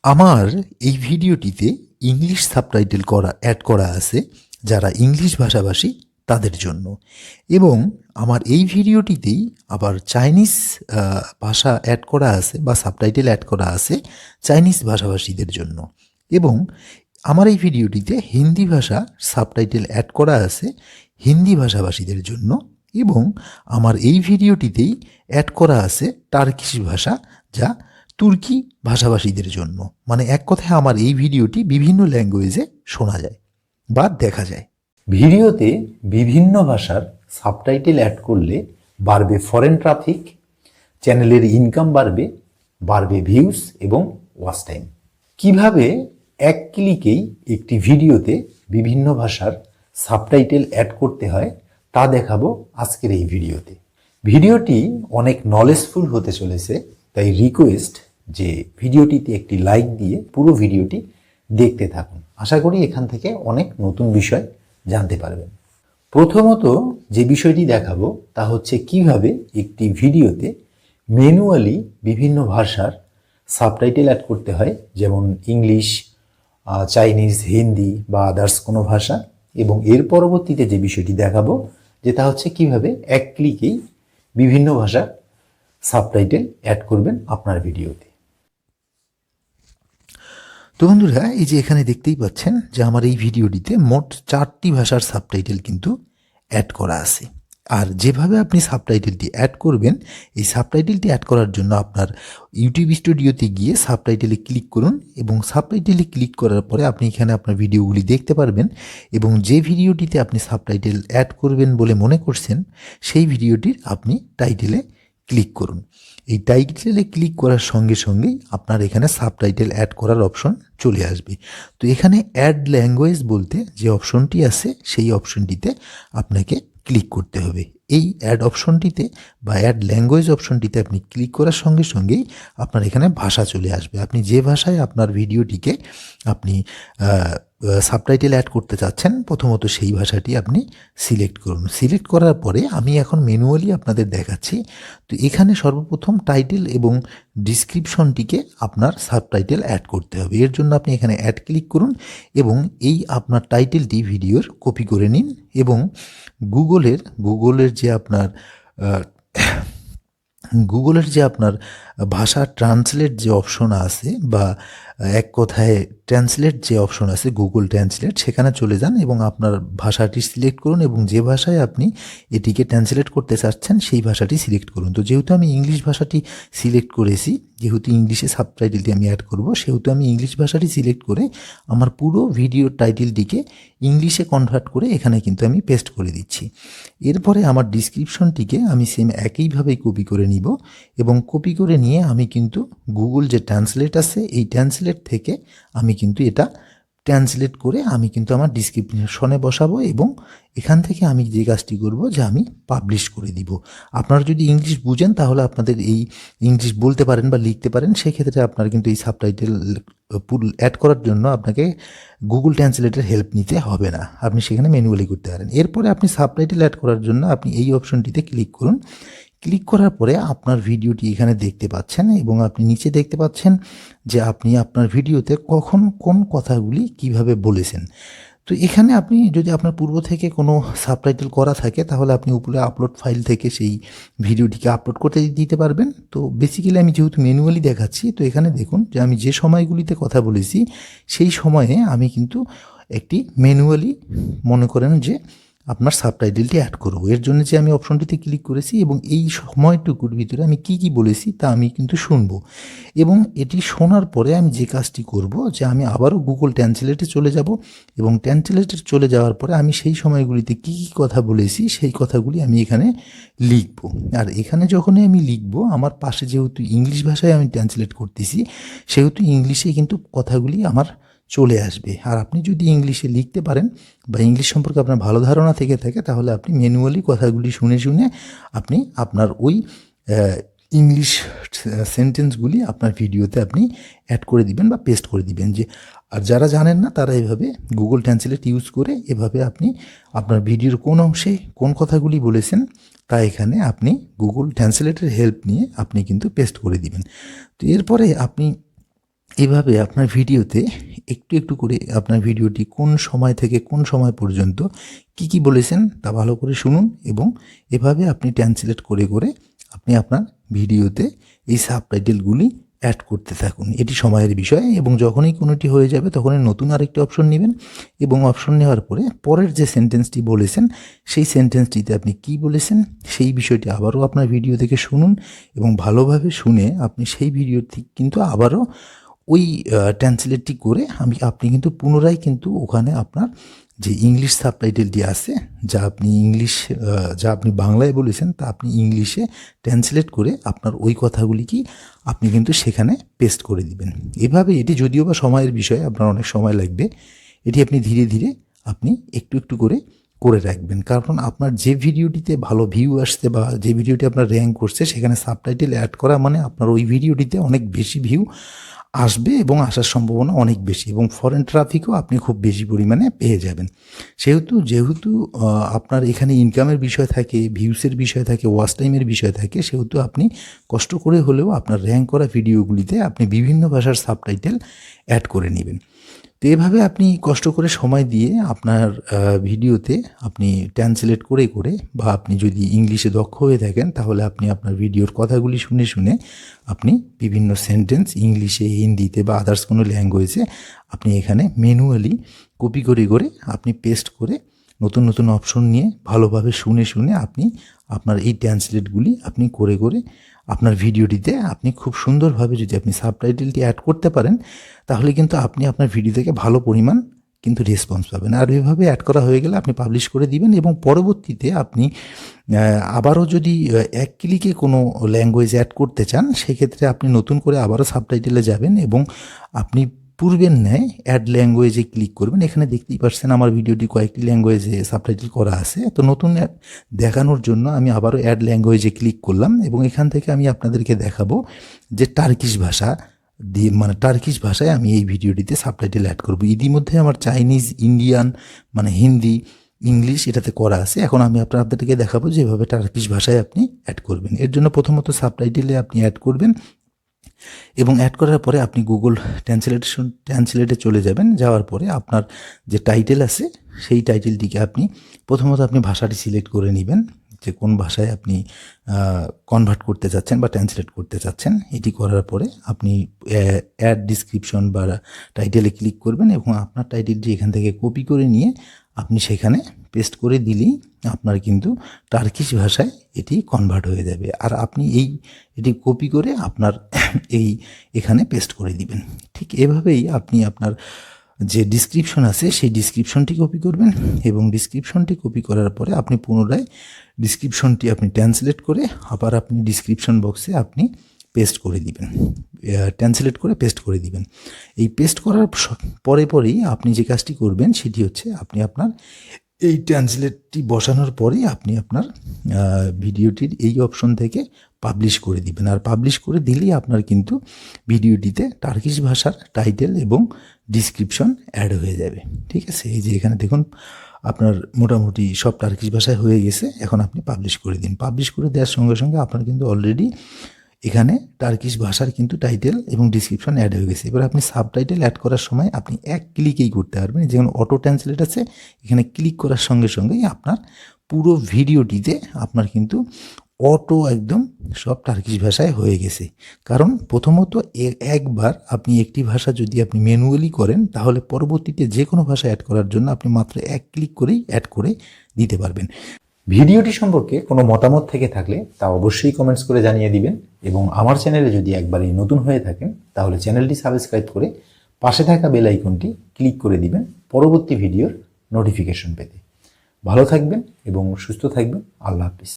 আমার এই ভিডিওটিতে ইংলিশ সাবটাইটেল অ্যাড করা আছে যারা ইংলিশ ভাষাভাষী তাদের জন্য, এবং আমার এই ভিডিওটিতেই আবার চাইনিজ ভাষা অ্যাড করা আছে বা সাবটাইটেল অ্যাড করা আছে চাইনিজ ভাষাভাষীদের জন্য, এবং আমার এই ভিডিওটিতে হিন্দি ভাষা সাবটাইটেল অ্যাড করা আছে হিন্দি ভাষাভাষীদের জন্য, এবং আমার এই ভিডিওটিতেই অ্যাড করা আছে টার্কিশ ভাষা যা তুর্কি ভাষাভাষীদের জন্য। মানে এক কথায় আমার এই ভিডিওটি বিভিন্ন ল্যাঙ্গুয়েজে শোনা যায় বা দেখা যায়। ভিডিওতে বিভিন্ন ভাষার সাবটাইটেল অ্যাড করলে বাড়বে ফরেন ট্রাফিক, চ্যানেলের ইনকাম বাড়বে, বাড়বে ভিউজ এবং ওয়াচ টাইম। কিভাবে এক ক্লিকেই একটি ভিডিওতে বিভিন্ন ভাষার সাবটাইটেল অ্যাড করতে হয় তা দেখাবো আজকের এই ভিডিওতে। ভিডিওটি অনেক নলেজফুল হতে চলেছে, তাই রিকোয়েস্ট যে ভিডিওটিতে একটি লাইক দিয়ে পুরো ভিডিওটি দেখতে থাকুন। আশা করি এখান থেকে অনেক নতুন বিষয় জানতে পারবেন। প্রথমত যে বিষয়টি দেখাবো তা হচ্ছে কিভাবে একটি ভিডিওতে ম্যানুয়ালি বিভিন্ন ভাষার সাবটাইটেল অ্যাড করতে হয়, যেমন ইংলিশ, চাইনিজ, হিন্দি বা আদার্স কোনো ভাষা, এবং এর পরবর্তীতে যে বিষয়টি দেখাবো যে তা হচ্ছে কিভাবে এক ক্লিকেই বিভিন্ন ভাষার সাবটাইটেল অ্যাড করবেন আপনার ভিডিওতে। তো বন্ধুরা, এই যে এখানে দেখতেই পাচ্ছেন যে আমার এই ভিডিওটিতে মোট 4টি ভাষার সাবটাইটেল কিন্তু অ্যাড করা আছে। আর যেভাবে আপনি সাবটাইটেলটি অ্যাড করবেন, এই সাবটাইটেলটি অ্যাড করার জন্য আপনার ইউটিউব স্টুডিওতে গিয়ে সাবটাইটেলে ক্লিক করুন, এবং সাবটাইটেলে ক্লিক করার পরে আপনি এখানে আপনার ভিডিওগুলি দেখতে পারবেন, এবং যে ভিডিওটিতে আপনি সাবটাইটেল অ্যাড করবেন বলে মনে করছেন সেই ভিডিওটির আপনি টাইটেলে ক্লিক করুন। এই টাইটেলে ক্লিক করার সঙ্গে সঙ্গেই আপনার এখানে সাবটাইটেল অ্যাড করার অপশন চলে আসবে। তো এখানে অ্যাড ল্যাঙ্গুয়েজ বলতে যে অপশনটি আছে সেই অপশনটিতে আপনাকে ক্লিক করতে হবে। এই অ্যাড অপশনটিতে বা অ্যাড ল্যাঙ্গুয়েজ অপশনটিতে আপনি ক্লিক করার সঙ্গে সঙ্গেই আপনার এখানে ভাষা চলে আসবে। আপনি যে ভাষায় আপনার ভিডিওটিকে আপনি সাবটাইটেল অ্যাড করতে চাচ্ছেন প্রথমত সেই ভাষাটি আপনি সিলেক্ট করুন। সিলেক্ট করার পরে আমি এখন ম্যানুয়ালি আপনাদের দেখাচ্ছি। তো এখানে সর্বপ্রথম টাইটেল এবং ডিসক্রিপশনটিকে আপনার সাবটাইটেল অ্যাড করতে হবে। এর জন্য আপনি এখানে অ্যাড ক্লিক করুন, এবং এই আপনার টাইটেলটি ভিডিওর কপি করে নিন, এবং গুগলের যে আপনার ভাষা ট্রান্সলেট যে অপশন আছে, বা এক কথায় ট্রান্সলেট যে অপশন আছে গুগল ট্রান্সলেট, সেখানে চলে যান এবং আপনার ভাষাটি সিলেক্ট করুন, এবং যে ভাষায় আপনি এটিকে ট্রান্সলেট করতে চাচ্ছেন সেই ভাষাটি সিলেক্ট করুন। তো যেহেতু আমি ইংলিশ ভাষাটি সিলেক্ট করেছি, যেহেতু ইংলিশে সাবটাইটেলটি আমি অ্যাড করব, সেহেতু আমি ইংলিশ ভাষাটি সিলেক্ট করে আমার পুরো ভিডিওর টাইটেলটিকে ইংলিশে কনভার্ট করে এখানে কিন্তু আমি পেস্ট করে দিচ্ছি। এরপরে আমার ডিসক্রিপশনটিকে আমি সেম একইভাবেই কপি করে নিব, এবং কপি করে নিয়ে আমি কিন্তু গুগল যে ট্রান্সলেট আছে এই ট্রান্সলেট থেকে আমি কিন্তু এটা ট্রান্সলেট করে আমি কিন্তু আমার ডিসক্রিপশনে বসাবো, এবং এখান থেকে আমি যে কাজটি করব যে আমি পাবলিশ করে দিব। আপনারা যদি ইংলিশ বুঝেন তাহলে আপনাদের এই ইংলিশ বলতে পারেন বা লিখতে পারেন, সেক্ষেত্রে আপনার কিন্তু এই সাবটাইটেল অ্যাড করার জন্য আপনাকে গুগল ট্রান্সলেটের হেল্প নিতে হবে না, আপনি সেখানে ম্যানুয়ালি করতে পারেন। এরপরে আপনি সাবটাইটেল অ্যাড করার জন্য আপনি এই অপশনটিতে ক্লিক করুন। ক্লিক করার পরে আপনার ভিডিওটি এখানে দেখতে পাচ্ছেন, এবং আপনি নিচে দেখতে পাচ্ছেন যে আপনি আপনার ভিডিওতে কখন কোন কথাগুলি কিভাবে বলেছেন। তো এখানে আপনি যদি আপনার পূর্ব থেকে কোনো সাবটাইটেল করা থাকে তাহলে আপনি উপরে আপলোড ফাইল থেকে সেই ভিডিওটিকে আপলোড করতে দিতে পারবেন। তো বেসিক্যালি আমি যেহেতু ম্যানুয়ালি দেখাচ্ছি, তো এখানে দেখুন যে আমি যে সময়গুলিতে কথা বলেছি সেই সময়ে আমি কিন্তু একটি ম্যানুয়ালি মনে করেন যে আপনার সাবটাইটেলটি অ্যাড করব। এর জন্য যে আমি অপশনটিতে ক্লিক করেছি, এবং এই সময়টুকুর ভিতরে আমি কি বলেছি তা আমি কিন্তু শুনবো, এবং এটি শোনার পরে আমি যে কাজটি করব যে আমি আবারও গুগল ট্রান্সলেটে চলে যাব, এবং ট্রান্সলেটে চলে যাওয়ার পরে আমি সেই সময়গুলিতে কি কথা বলেছি সেই কথাগুলি আমি এখানে লিখব। আর এখানে যখনই আমি লিখব, আমার পাশে যেহেতু ইংলিশ ভাষায় আমি ট্রান্সলেট করতেছি সেহেতু ইংলিশে কিন্তু কথাগুলি আমার চলে আসবে। আর আপনি যদি ইংলিশে লিখতে পারেন বা ইংলিশ সম্পর্কে আপনার ভালো ধারণা থেকে থাকে তাহলে আপনি ম্যানুয়ালি কথাগুলি শুনে আপনি আপনার ওই ইংলিশ সেন্টেন্সগুলি আপনার ভিডিওতে আপনি অ্যাড করে দিবেন বা পেস্ট করে দিবেন। আর যারা জানেন না তারা এভাবে গুগল ট্রান্সলেট ইউজ করে এভাবে আপনি আপনার ভিডিওর কোন অংশে কোন কথাগুলি বলেছেন তা এখানে আপনি গুগল ট্রান্সলেটের হেল্প নিয়ে আপনি কিন্তু পেস্ট করে দিবেন। তো এরপরে আপনি এভাবে আপনার ভিডিওতে একটু একটু করে আপনার ভিডিওটি কোন সময় থেকে কোন সময় পর্যন্ত কি বলেছেন তা ভালো করে শুনুন, এবং এভাবে আপনি ট্রান্সলেট করে করে আপনি আপনার ভিডিওতে এই সাবটাইটেলগুলি অ্যাড করতে থাকুন। এটি সময়ের বিষয়, এবং যখনই কোনোটি হয়ে যাবে তখনই নতুন আরেকটি অপশন নেবেন, এবং অপশন নেওয়ার পরে পরের যে সেন্টেন্সটি বলেছেন সেই সেন্টেন্সটিতে আপনি কি বলেছেন সেই বিষয়টি আবারও আপনার ভিডিও থেকে শুনুন, এবং ভালোভাবে শুনে আপনি সেই ভিডিওটি কিন্তু আবারও ওই ট্রান্সলেটটি করে আপনি কিন্তু পুনরায় কিন্তু ওখানে আপনার যে ইংলিশ সাবটাইটেলটি আছে, যা আপনি বাংলায় বলেছেন তা আপনি ইংলিশে ট্রান্সলেট করে আপনার ওই কথাগুলি আপনি কিন্তু সেখানে পেস্ট করে দিবেন। এভাবে এটি যদিও বা সময়ের বিষয়, আপনার অনেক সময় লাগবে, এটি আপনি ধীরে ধীরে আপনি একটু একটু করে করে রাখবেন, কারণ আপনার যে ভিডিওটিতে ভালো ভিউ আসছে বা যে ভিডিওটি আপনার র্যাঙ্ক করছে সেখানে সাবটাইটেল অ্যাড করা মানে আপনার ওই ভিডিওটিতে অনেক বেশি ভিউ আসবে এবং আসার সম্ভাবনা অনেক বেশি, এবং ফরেন ট্রাফিকও আপনি খুব বেশি পরিমাণে পেয়ে যাবেন। যেহেতু আপনার এখানে ইনকামের বিষয় থাকে, ভিউসের বিষয় থাকে, ওয়াচ টাইমের বিষয় থাকে, সেহেতু আপনি কষ্ট করে হলেও আপনার র্যাঙ্ক করা ভিডিওগুলিতে আপনি বিভিন্ন ভাষার সাবটাইটেল অ্যাড করে নেবেন। তো এভাবে আপনি কষ্ট করে সময় দিয়ে আপনার ভিডিওতে আপনি ট্রান্সলেট করে করে, বা আপনি যদি ইংলিশে দক্ষ হয়ে থাকেন তাহলে আপনি আপনার ভিডিওর কথাগুলি শুনে শুনে আপনি বিভিন্ন সেন্টেন্স ইংলিশে, হিন্দিতে বা আদার্স কোনো ল্যাঙ্গুয়েজে আপনি এখানে ম্যানুয়ালি কপি করে করে আপনি পেস্ট করে নতুন নতুন অপশন নিয়ে ভালোভাবে শুনে শুনে আপনি আপনার এই ট্রান্সলেটগুলি আপনি করে করে আপনার ভিডিওটিতে আপনি খুব সুন্দরভাবে যদি আপনি সাবটাইটেলটি অ্যাড করতে পারেন তাহলে কিন্তু আপনি আপনার ভিডিও থেকে ভালো পরিমাণ কিন্তু রেসপন্স পাবেন। আর এভাবে অ্যাড করা হয়ে গেলে আপনি পাবলিশ করে দিবেন, এবং পরবর্তীতে আপনি আবারও যদি এক ক্লিকে কোনো ল্যাঙ্গুয়েজ অ্যাড করতে চান সেক্ষেত্রে আপনি নতুন করে আবারও সাবটাইটেলে যাবেন এবং আপনি পূর্বের ন্যায় অ্যাড ল্যাঙ্গুয়েজে ক্লিক করবেন। এখানে দেখতেই পাচ্ছেন আমার ভিডিওটি কয়েকটি ল্যাঙ্গুয়েজে সাবটাইটেল করা আছে। তো নতুন দেখানোর জন্য আমি আবারও অ্যাড ল্যাঙ্গুয়েজে ক্লিক করলাম, এবং এখান থেকে আমি আপনাদেরকে দেখাবো যে টার্কিশ ভাষায় আমি এই ভিডিওটিতে সাবটাইটেল অ্যাড করব। ইতিমধ্যে আমার চাইনিজ, ইন্ডিয়ান, হিন্দি, ইংলিশ এটাতে করা আছে। এখন আমি আপনাদেরকে দেখাবো যে এভাবে টার্কিশ ভাষায় আপনি অ্যাড করবেন। এর জন্য প্রথমত সাবটাইটেলে আপনি অ্যাড করবেন, এবং অ্যাড করার পরে আপনি গুগল ট্রান্সলেটে চলে যাবেন। যাওয়ার পরে আপনার যে টাইটেল আছে সেই টাইটেলটিকে প্রথমত আপনি ভাষাটি সিলেক্ট করে নেবেন যে কোন ভাষায় আপনি কনভার্ট করতে চাচ্ছেন বা ট্রান্সলেট করতে চাচ্ছেন। এটি করার পরে আপনি অ্যাড ডিসক্রিপশন বা টাইটেলে ক্লিক করবেন, এবং আপনার টাইটেলটি এখান থেকে কপি করে নিয়ে আপনি সেখানে পেস্ট করে দিলেই আপনার কিন্তু টার্কিশ ভাষায় এটি কনভার্ট হয়ে যাবে। আর আপনি এটি কপি করে আপনার এখানে পেস্ট করে দিবেন। ঠিক এভাবেই আপনি আপনার যে ডিসক্রিপশন আছে সেই ডিসক্রিপশনটি কপি করবেন, এবং ডিসক্রিপশনটি কপি করার পরে আপনি পুনরায় ডিসক্রিপশনটি আপনি ট্রান্সলেট করে আবার আপনি ডিসক্রিপশন বক্সে আপনি পেস্ট করে দিবেন, ট্রান্সলেট করে পেস্ট করে দিবেন। এই পেস্ট করার পরেই আপনি যে কাজটি করবেন সেটি হচ্ছে আপনি আপনার এই ট্রান্সলেটটি বসানোর পরেই আপনি আপনার ভিডিওটির এই অপশন থেকে পাবলিশ করে দিবেন। আর পাবলিশ করে দিলেই আপনার কিন্তু ভিডিওটিতে টার্কিশ ভাষার টাইটেল এবং ডিসক্রিপশন অ্যাড হয়ে যাবে। ঠিক আছে, এই যে এখানে দেখুন আপনার মোটামুটি সব টার্কিশ ভাষায় হয়ে গেছে। এখন আপনি পাবলিশ করে দিন। পাবলিশ করে দেওয়ার সঙ্গে সঙ্গে আপনার কিন্তু অলরেডি এখানে টার্কিশ ভাষার কিন্তু টাইটেল এবং ডিসক্রিপশন অ্যাড হয়ে গেছে। এবার আপনি সাবটাইটেল অ্যাড করার সময় আপনি এক ক্লিকেই করতে পারবেন। যেখানে অটো ট্রান্সলেট আছে এখানে ক্লিক করার সঙ্গে সঙ্গেই আপনার পুরো ভিডিওটিতে আপনার কিন্তু অটো একদম সব টার্কিশ ভাষায় হয়ে গেছে। কারণ প্রথমত একবার আপনি একটি ভাষা যদি আপনি ম্যানুয়ালি করেন তাহলে পরবর্তীতে যে কোনো ভাষা অ্যাড করার জন্য আপনি মাত্র এক ক্লিক করেই অ্যাড করে দিতে পারবেন। ভিডিওটি সম্পর্কে কোনো মতামত থেকে থাকলে তা অবশ্যই কমেন্টস করে জানিয়ে দিবেন, এবং আমার চ্যানেলে যদি একবারই নতুন হয়ে থাকেন তাহলে চ্যানেলটি সাবস্ক্রাইব করে পাশে থাকা বেল আইকনটি ক্লিক করে দিবেন পরবর্তী ভিডিওর নোটিফিকেশন পেতে। ভালো থাকবেন এবং সুস্থ থাকবেন। আল্লাহ হাফিজ।